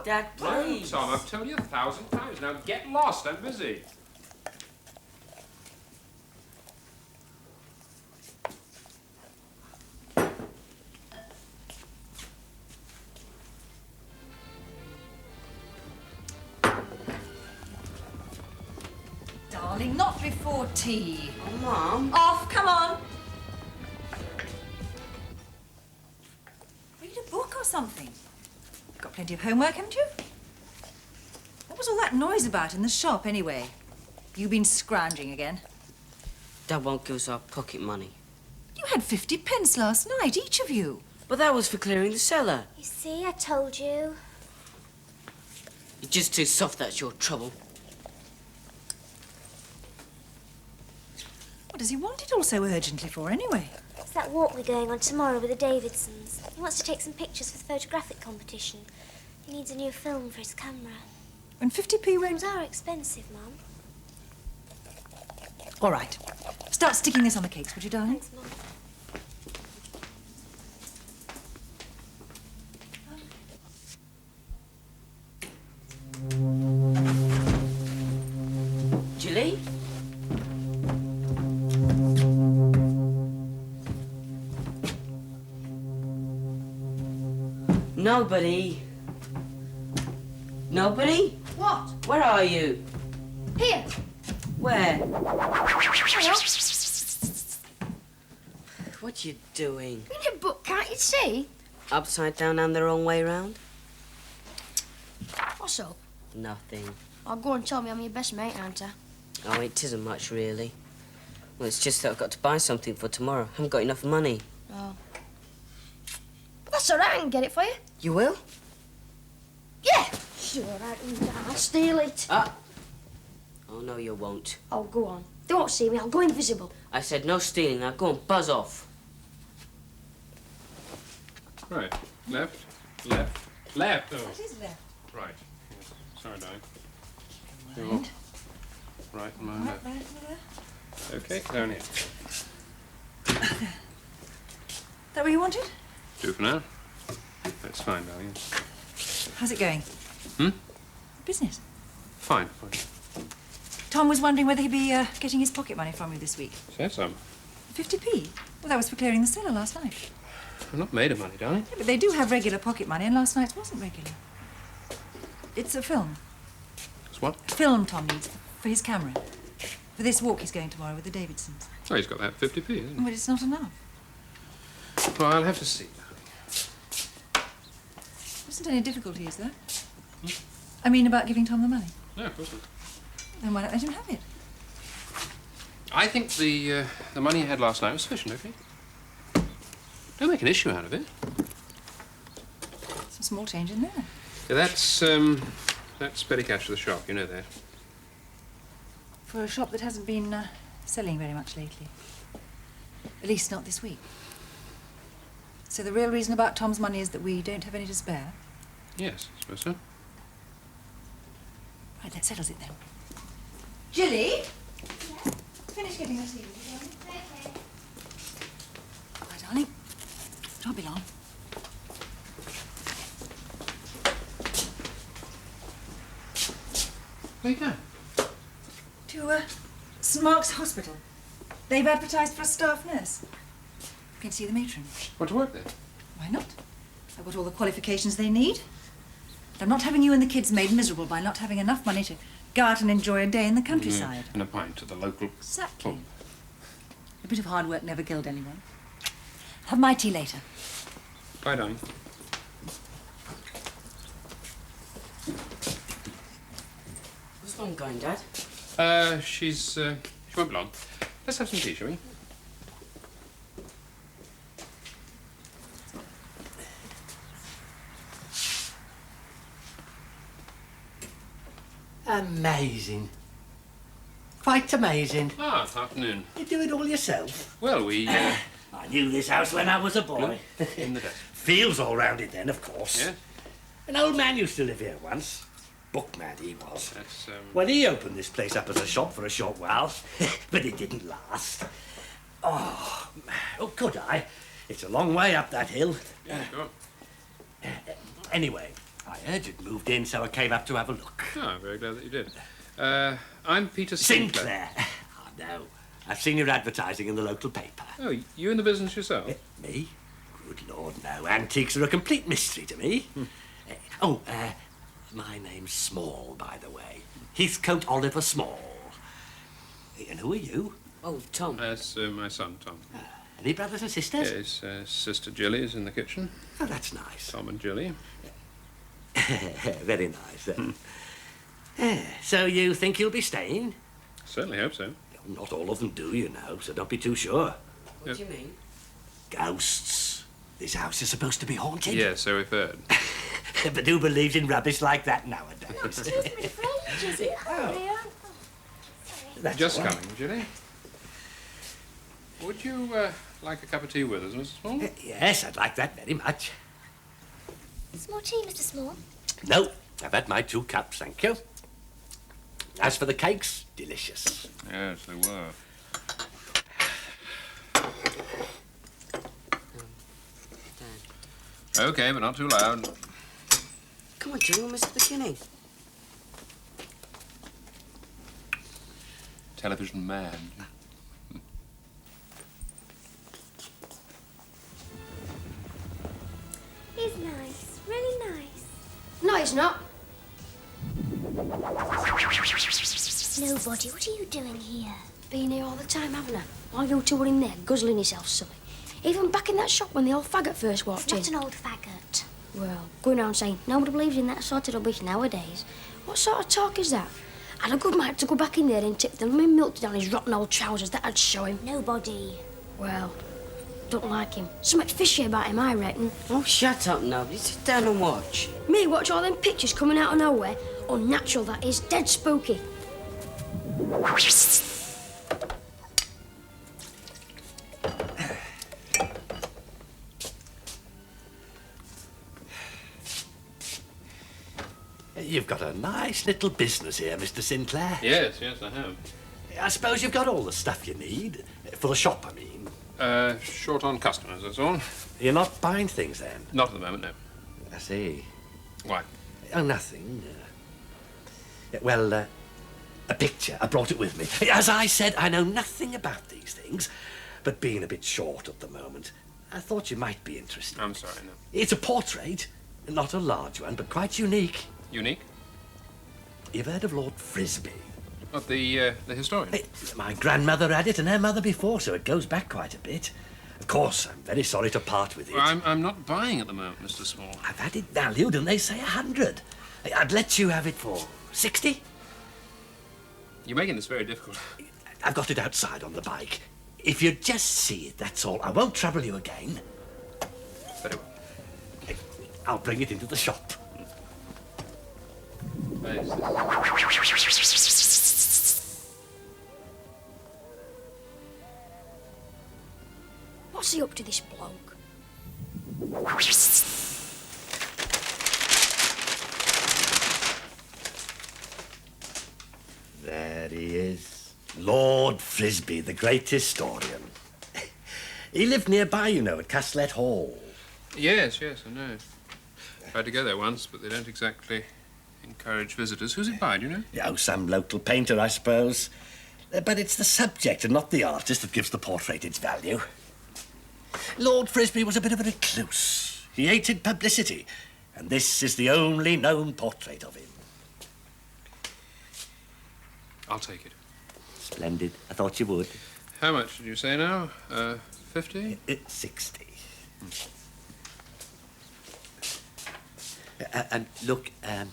Dad, No, please. Tom, I've told you 1,000 times. Now get lost. I'm busy. Darling, not before tea. Oh, Mum. Off, come on. Read a book or something. You've got plenty of homework, haven't you? What was all that noise about in the shop, anyway? You been scrounging again? Dad won't give us our pocket money. You had 50 pence last night, each of you. But that was for clearing the cellar. You see, I told you. You're just too soft, that's your trouble. What does he want it all so urgently for, anyway? It's that walk we're going on tomorrow with the Davidsons. He wants to take some pictures for the photographic competition. He needs a new film for his camera. And 50p won't... Those are expensive, Mum. All right. Start sticking this on the cakes, would you, darling? Thanks, Mum. Julie? Nobody. Nobody? What? Where are you? Here. Where? Hello. What you doing? In a book, can't you see? Upside down and the wrong way round? What's up? Nothing. I'll go and tell me I'm your best mate, aren't I? Oh, it isn't much, really. Well, it's just that I've got to buy something for tomorrow. I haven't got enough money. Oh. But that's all right, I can get it for you. You will? Yeah. Sure, I'll steal it. Ah. Oh, no, you won't. Oh, go on. They won't see me, I'll go invisible. I said no stealing. Now go and buzz off. Right. Left. Left. Left. Oh. It is left. Right. Yes. Sorry, darling. Right. Right, my left. Right. Okay, down here. That what you wanted? Do for now. That's fine, darling. How's it going? Business. Fine, fine. Tom was wondering whether he'd be getting his pocket money from you this week. Say some. 50p? Well, that was for clearing the cellar last night. I'm not made of money, darling. Yeah, but they do have regular pocket money, and last night's wasn't regular. It's a film. It's what? A film Tom needs for his camera. For this walk he's going tomorrow with the Davidsons. Oh, he's got that 50p, hasn't But it's not enough. he? Well, I'll have to see, darling. Isn't any difficulty, is there? I mean, about giving Tom the money. No, of course not. Then why not let him have it? I think the money he had last night was sufficient, okay? Don't make an issue out of it. Some small change in there. Yeah, that's petty cash for the shop, you know that. For a shop that hasn't been selling very much lately. At least not this week. So the real reason about Tom's money is that we don't have any to spare? Yes, I suppose so. Right, that settles it then. Jilly? Yeah? Finish getting the tea, darling. Okay. Right, darling. Don't be long. Where you going? To St Mark's Hospital. They've advertised for a staff nurse. You can see the matron. Want to work there? Why not? I've got all the qualifications they need. And I'm not having you and the kids made miserable by not having enough money to go out and enjoy a day in the countryside. And a pint to the local Exactly. pub. A bit of hard work never killed anyone. Have my tea later. Bye, darling. Where's Mum going, Dad? She won't be long. Let's have some tea, shall we? Amazing. Quite amazing. Ah, afternoon. You do it all yourself? Well, we, I knew this house when I was a boy. in the desk. Fields all round it then, of course. Yeah? An old man used to live here once. Bookman he was. That's, Well, he opened this place up as a shop for a short while, but it didn't last. Oh, could I? It's a long way up that hill. yeah, go on. Anyway, I heard you'd moved in, so I came up to have a look. Oh, I'm very glad that you did. I'm Peter Sinclair. Oh, no. I've seen your advertising in the local paper. Oh, you in the business yourself? Me? Good Lord, no. Antiques are a complete mystery to me. My name's Small, by the way. Heathcote Oliver Small. And who are you? Oh, Tom. That's my son, Tom. Any brothers and sisters? Yes, Sister Jilly is in the kitchen. Oh, that's nice. Tom and Jilly. Very nice. So you think you'll be staying? Certainly hope so. Not all of them do, you know, so don't be too sure. What do you mean? Ghosts. This house is supposed to be haunted. Yeah, so we've heard. But who believes in rubbish like that nowadays? That's Just all right. coming, Jilly. Would you like a cup of tea with us, Mr. Small? Yes, I'd like that very much. Some more tea, Mr. Small? No, I've had my 2 cups, thank you. As for the cakes, delicious. Yes, they were. Dad. Okay, but not too loud. Come on, Jim, we'll miss the beginning. Television man. He's nice, really nice. No, he's not. Nobody, what are you doing here? Been here all the time, haven't I? While you two were in there, guzzling yourself silly. Even back in that shop when the old faggot first walked It's in. not an old faggot. Well, going around saying nobody believes in that sort of rubbish nowadays. What sort of talk is that? I'd a good mind to go back in there and tip the lemon milk down his rotten old trousers. That'd show him. Nobody. Well, don't like him. Something fishy about him, I reckon. Oh, shut up, nobody. Sit down and watch. Me watch all them pictures coming out of nowhere. Unnatural, that is. Dead spooky. You've got a nice little business here, Mr. Sinclair. Yes, I have. I suppose you've got all the stuff you need. For the shop, I mean. Short on customers, that's all. You're not buying things, then? Not at the moment, no. I see. Why? Oh, nothing. A picture. I brought it with me. As I said, I know nothing about these things, but being a bit short at the moment, I thought you might be interested. I'm sorry, no. It's a portrait, not a large one, but quite unique. Unique? You've heard of Lord Frisbee? What, the historian? My grandmother had it and her mother before, so it goes back quite a bit. Of course, I'm very sorry to part with it. Well, I'm not buying at the moment, Mr. Small. I've had it valued and they say 100. I'd let you have it for 60. You're making this very difficult. I've got it outside on the bike. If you just see it, that's all. I won't trouble you again. Very well. I'll bring it into the shop. What's he up to, this bloke? There he is. Lord Frisbee, the great historian. He lived nearby, you know, at Castlet Hall. Yes, I know. Tried to go there once, but they don't exactly encourage visitors. Who's it by, do you know? Oh, some local painter, I suppose. But it's the subject and not the artist that gives the portrait its value. Lord Frisbee was a bit of a recluse. He hated publicity, and this is the only known portrait of him. I'll take it. Splendid. I thought you would. How much did you say now? 50? 60. And look, I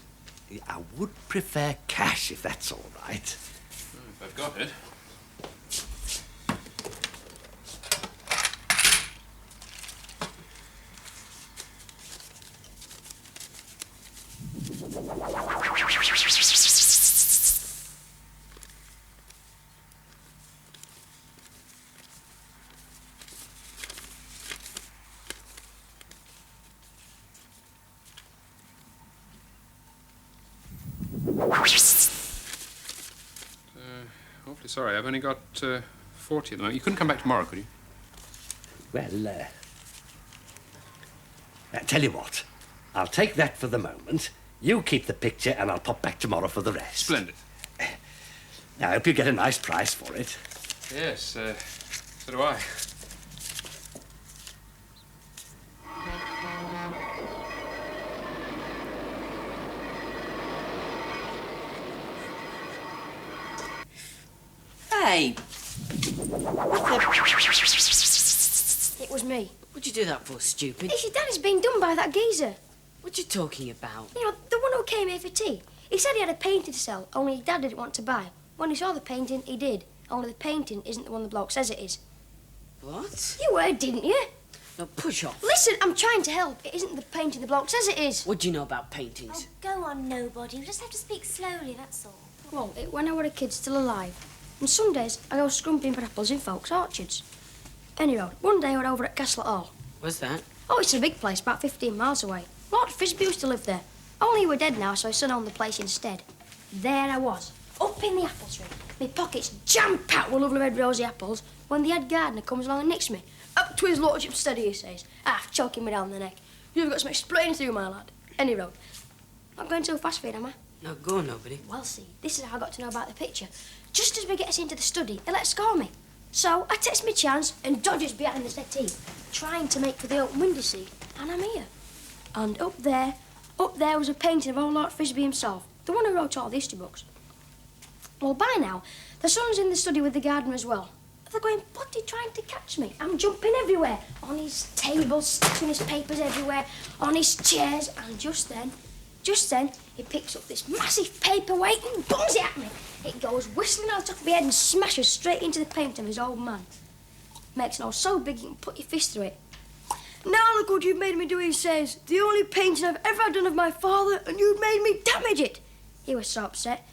would prefer cash if that's all right. If I've got it. Awfully sorry, I've only got 40 at the moment. You couldn't come back tomorrow, could you? Well, tell you what. I'll take that for the moment. You keep the picture and I'll pop back tomorrow for the rest. Splendid. I hope you get a nice price for it. Yes, so do I. Hey! It was me. What'd you do that for, stupid? It's your daddy's being done by that geezer. What you talking about? You know, the one who came here for tea. He said he had a painting to sell, only his dad didn't want to buy. When he saw the painting, he did. Only the painting isn't the one the bloke says it is. What? You heard, didn't you? No, push off. Listen, I'm trying to help. It isn't the painting the bloke says it is. What do you know about paintings? Oh, go on, nobody. We just have to speak slowly, that's all. Well, it when I were a kid still alive. And some days I go scrumping for apples in folks' orchards. Anyhow, one day I were over at Castle Hall. What's that? Oh, it's a big place, about 15 miles away. Lord Frisbee used to live there. Only he were dead now, so his son owned the place instead. There I was, up in the apple tree. My pockets jam-packed with lovely red rosy apples, when the head gardener comes along and nicks me. Up to his lordship steady, he says, half choking me down the neck. You've got some explaining to do, my lad. Anyhow, not going too fast for you, am I? No, go on, nobody. Well, see, this is how I got to know about the picture. Just as we get us into the study, they let score me. So I takes my chance and dodges behind the settee, trying to make for the open window seat, and I'm here. And up there was a painting of old Lord Frisbee himself, the one who wrote all the history books. Well, by now, the son's in the study with the gardener as well. They're going bloody trying to catch me. I'm jumping everywhere, on his table, stacking his papers everywhere, on his chairs, and just then, he picks up this massive paperweight and bungs it at me. It goes whistling out of my head and smashes straight into the paint of his old man. Makes an hole so big you can put your fist through it. Now look what you've made me do, he says. The only painting I've ever done of my father, and you've made me damage it. He was so upset.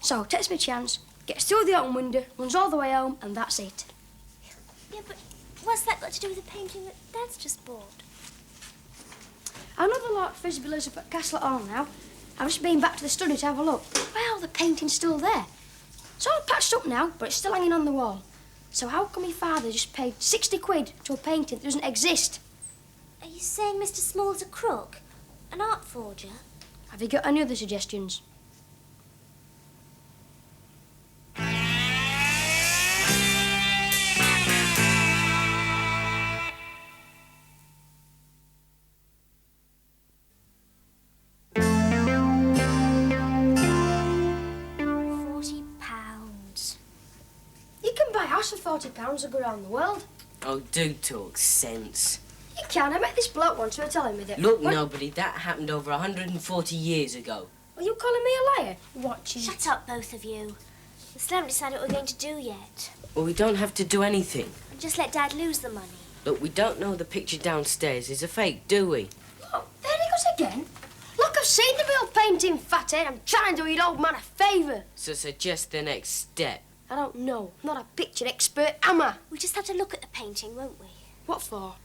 So takes me chance, gets through the open window, runs all the way home, and that's it. Yeah, but what's that got to do with the painting that Dad's just bought? Another Lord Frisbee lives up at Castle Hall now. I've just been back to the study to have a look. Well, the painting's still there. It's all patched up now, but it's still hanging on the wall. So how come my father just paid 60 quid to a painting that doesn't exist? Are you saying Mr. Small's a crook? An art forger? Have you got any other suggestions? £40. You can buy a house for £40 and go around the world. Oh, do talk sense. You can. I met this bloke once who was telling me that... Look, What- nobody, that happened over 140 years ago. Are you calling me a liar? Watching. Shut up, both of you. We still haven't decided what we're going to do yet. Well, we don't have to do anything. And just let Dad lose the money. Look, we don't know the picture downstairs is a fake, do we? Oh, there he goes again. Look, I've seen the real painting, fathead. I'm trying to do your old man a favour. So suggest the next step. I don't know. I'm not a picture expert, am I? We just have to look at the painting, won't we? What for?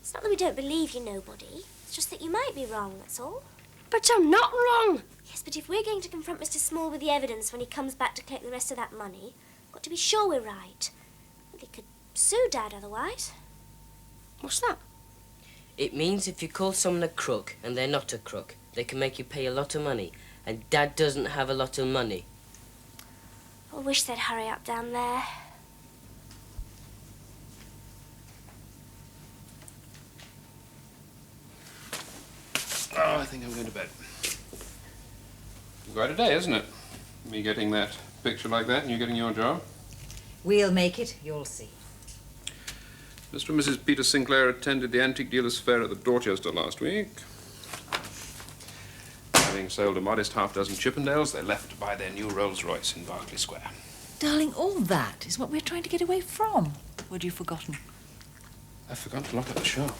It's not that we don't believe you, nobody. It's just that you might be wrong, that's all. But I'm not wrong. Yes, but if we're going to confront Mr. Small with the evidence when he comes back to collect the rest of that money, we've got to be sure we're right. Well, he could sue Dad otherwise. What's that? It means if you call someone a crook and they're not a crook, they can make you pay a lot of money. And Dad doesn't have a lot of money. I wish they'd hurry up down there. Oh, I think I'm going to bed. Quite a day, isn't it? Me getting that picture like that and you getting your job. We'll make it, you'll see. Mr. and Mrs. Peter Sinclair attended the Antique Dealers Fair at the Dorchester last week. Having sold a modest half-dozen Chippendales, they left to buy their new Rolls-Royce in Berkeley Square. Darling, all that is what we're trying to get away from. Or had you forgotten? I forgot to lock up the shop.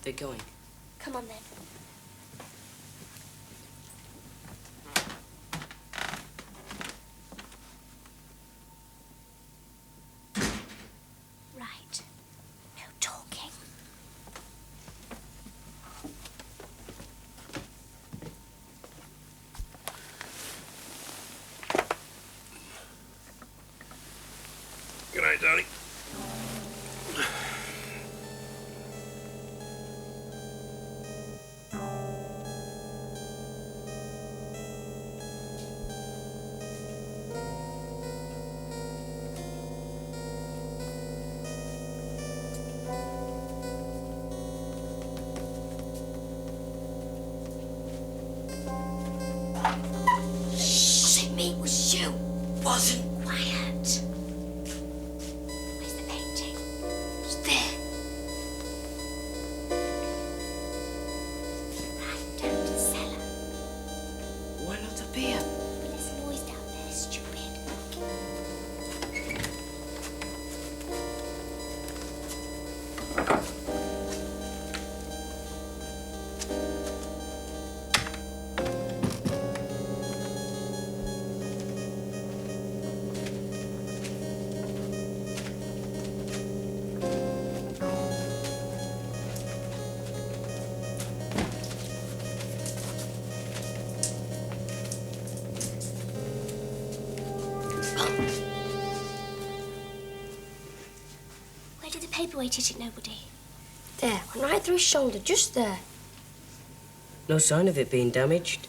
They're going. Come on, then. Right. No talking. Was it me? It was you. Wasn't. Quiet. Where's the painting? It's there. Right down to the cellar. Why not up here? But there's a noise down there, stupid. Where did the paperweight hit it, nobody? There, went right through his shoulder, just there. No sign of it being damaged.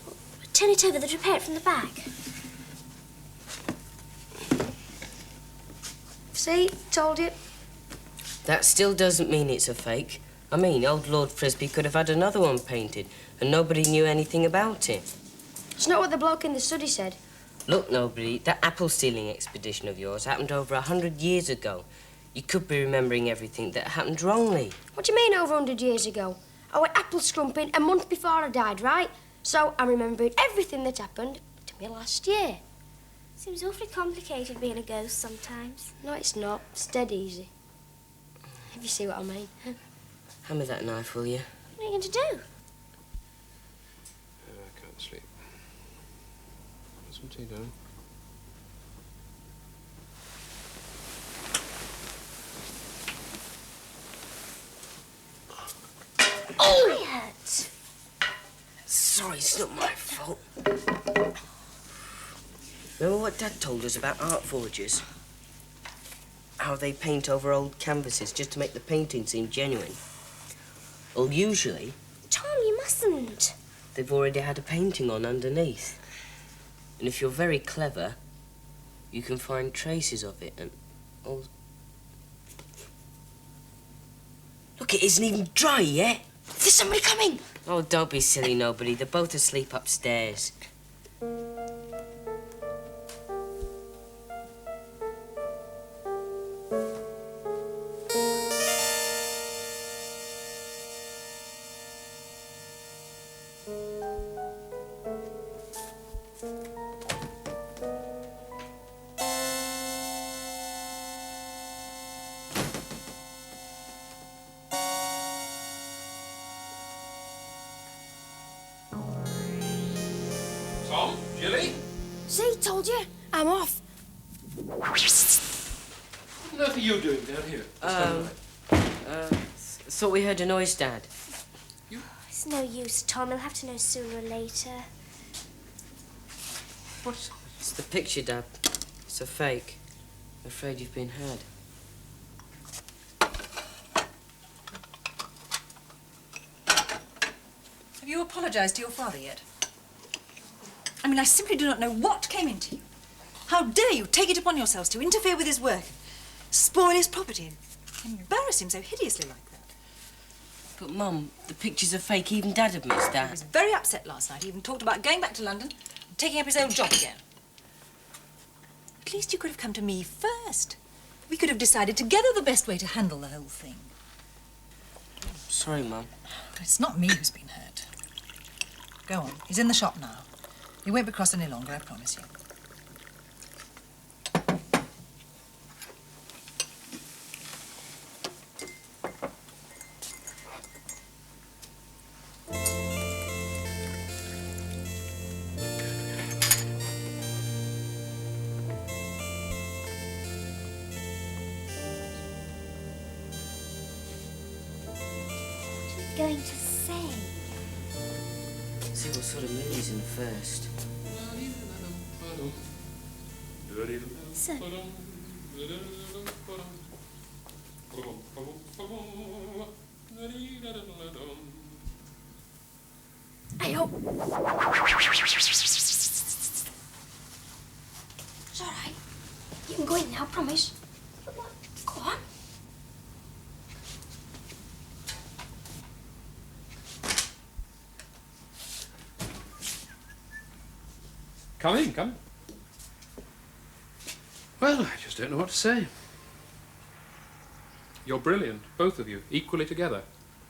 Turn it over, they'd repair it from the back. See? Told you. That still doesn't mean it's a fake. I mean, old Lord Frisbee could have had another one painted, and nobody knew anything about it. It's not what the bloke in the study said. Look, nobody, that apple stealing expedition of yours happened over 100 years ago. You could be remembering everything that happened wrongly. What do you mean over 100 years ago? I went apple scrumping a month before I died, right? So I'm remembering everything that happened to me last year. Seems awfully complicated being a ghost sometimes. No, it's not. It's dead easy. If you see what I mean. Hand me that knife, will you? What are you going to do? I can't sleep. Have some tea, darling. Quiet! Sorry, it's not my fault. Remember what Dad told us about art forgers? How they paint over old canvases just to make the painting seem genuine. Well, usually, Tom, you mustn't. they've already had a painting on underneath. And if you're very clever, you can find traces of it and... Oh. Look, it isn't even dry yet. There's somebody coming! Oh, don't be silly, nobody. They're both asleep upstairs. Tom? Jilly? See, told you. I'm off. What on earth are you doing down here? Thought we heard a noise, Dad. It's no use, Tom. He'll have to know sooner or later. What's... It's the picture, Dad. It's a fake. I'm afraid you've been had. Have you apologised to your father yet? I mean, I simply do not know what came into you. How dare you take it upon yourselves to interfere with his work, spoil his property, and embarrass him so hideously like that? But, Mum, the picture's a fake. Even Dad admits He that. was very upset last night. He even talked about going back to London and taking up his old job again. At least you could have come to me first. We could have decided together the best way to handle the whole thing. Sorry, Mum. It's not me who's been hurt. Go on. He's in the shop now. He won't be cross any longer, I promise you. Going to say. See what sort of mood he's in first. So, Hey, oh. It's all right. You can go in now, promise. Go on. Come in, come in. Well, I just don't know what to say. You're brilliant, both of you, equally together.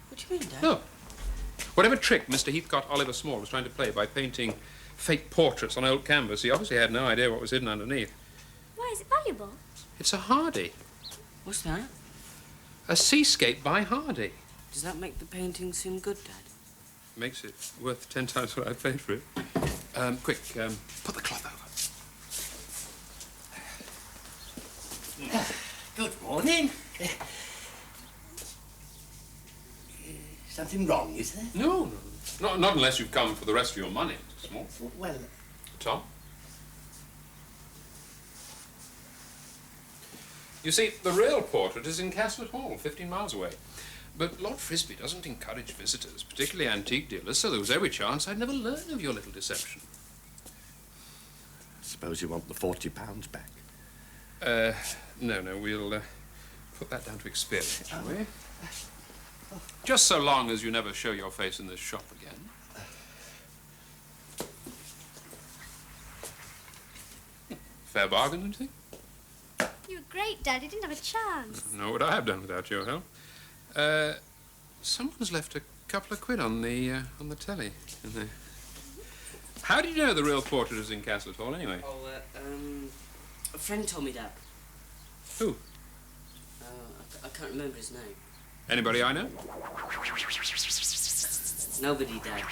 What do you mean, Dad? No. Whatever trick Mr. Heathcote Oliver Small was trying to play by painting fake portraits on old canvas, he obviously had no idea what was hidden underneath. Why is it valuable? It's a Hardy. What's that? A seascape by Hardy. Does that make the painting seem good, Dad? Makes it worth 10 times what I paid for it. Quick, put the cloth over. Good morning. Something wrong, is there? No, no. Not unless you've come for the rest of your money, Mr. Small. Well, Tom? You see, the real portrait is in Castlet Hall, 15 miles away. But Lord Frisbee doesn't encourage visitors, particularly antique dealers, so there was every chance I'd never learn of your little deception. I suppose you want the £40 back. No, we'll put that down to experience, shall we? Just so long as you never show your face in this shop again. Fair bargain, don't you think? You were great, Dad. You didn't have a chance. Know what I have done without your help. Someone's left a couple of quid on the telly. How did you know the real portrait is in Castlet Hall, anyway? Oh, a friend told me that. Who? I can't remember his name. Anybody I know? Nobody, Dad.